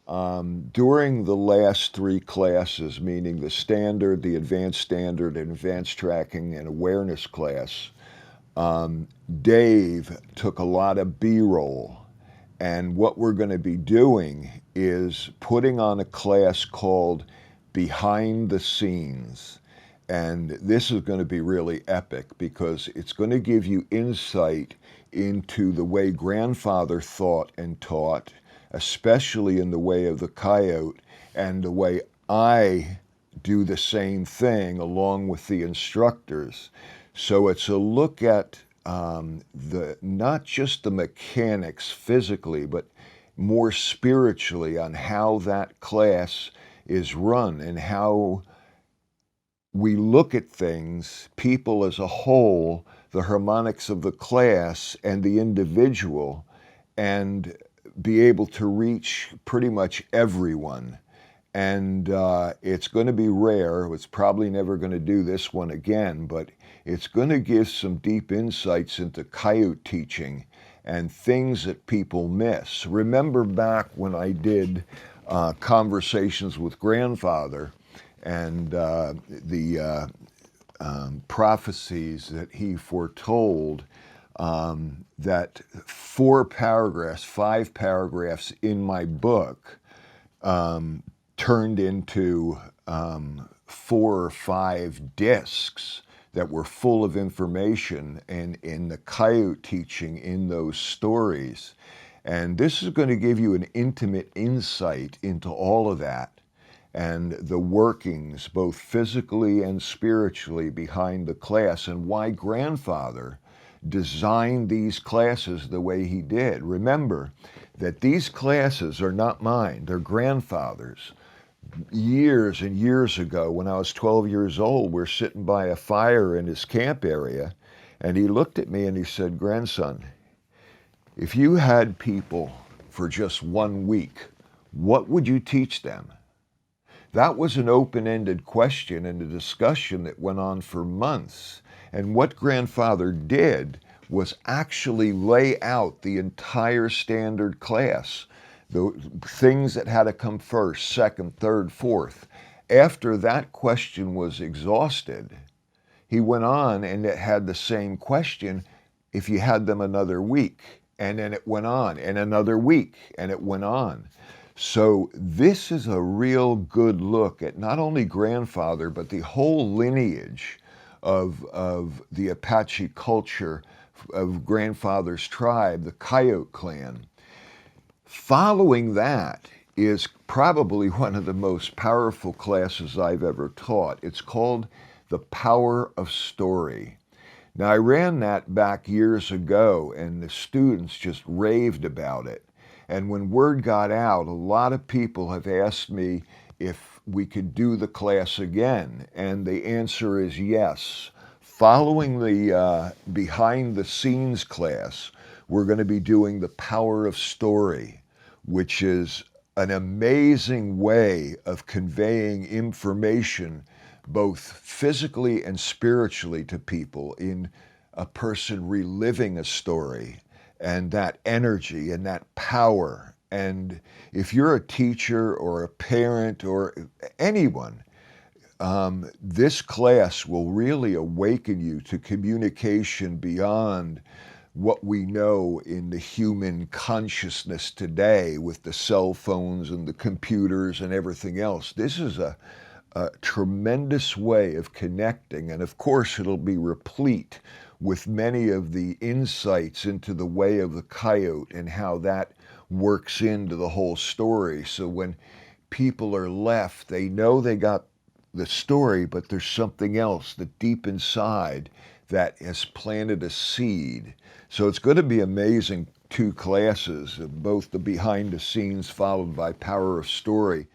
During the last three classes, meaning the standard, the advanced standard, and advanced tracking and awareness class, Dave took a lot of B-roll. And what we're going to be doing is putting on a class called Behind the Scenes. And this is going to be really epic because it's going to give you insight into the way grandfather thought and taught, especially in the way of the coyote, and the way I do the same thing along with the instructors. So it's a look at the not just the mechanics physically, but more spiritually on how that class is run and how we look at things, people as a whole, the harmonics of the class and the individual, and be able to reach pretty much everyone. And it's going to be rare. It's probably never going to do this one again, but it's going to give some deep insights into coyote teaching and things that people miss. Remember back when I did conversations with grandfather and the prophecies that he foretold, that five paragraphs in my book turned into 4 or 5 discs that were full of information and in the coyote teaching in those stories. And this is going to give you an intimate insight into all of that and the workings, both physically and spiritually, behind the class and why grandfather designed these classes the way he did. Remember that these classes are not mine, they're grandfather's. Years and years ago, when I was 12 years old, we're sitting by a fire in his camp area, and he looked at me and he said, "Grandson, if you had people for just 1 week, what would you teach them?" That was an open-ended question and a discussion that went on for months. And what grandfather did was actually lay out the entire standard class, the things that had to come first, second, third, fourth. After that question was exhausted, he went on and it had the same question if you had them another week. And then it went on, and another week, and it went on. So this is a real good look at not only grandfather, but the whole lineage of the Apache culture, of grandfather's tribe, the Coyote clan. Following that is probably one of the most powerful classes I've ever taught. It's called The Power of Story. Now, I ran that back years ago, and the students just raved about it. And when word got out, a lot of people have asked me if we could do the class again, and the answer is yes. Following the behind the scenes class, we're going to be doing The Power of Story, which is an amazing way of conveying information both physically and spiritually to people in a person reliving a story, and that energy and that power. And if you're a teacher or a parent or anyone, this class will really awaken you to communication beyond what we know in the human consciousness today with the cell phones and the computers and everything else. This is a tremendous way of connecting, and of course it'll be replete with many of the insights into the way of the coyote and how that works into the whole story. So when people are left, they know they got the story, but there's something else that deep inside that has planted a seed. So it's going to be amazing. 2 classes, both the behind the scenes followed by Power of Story.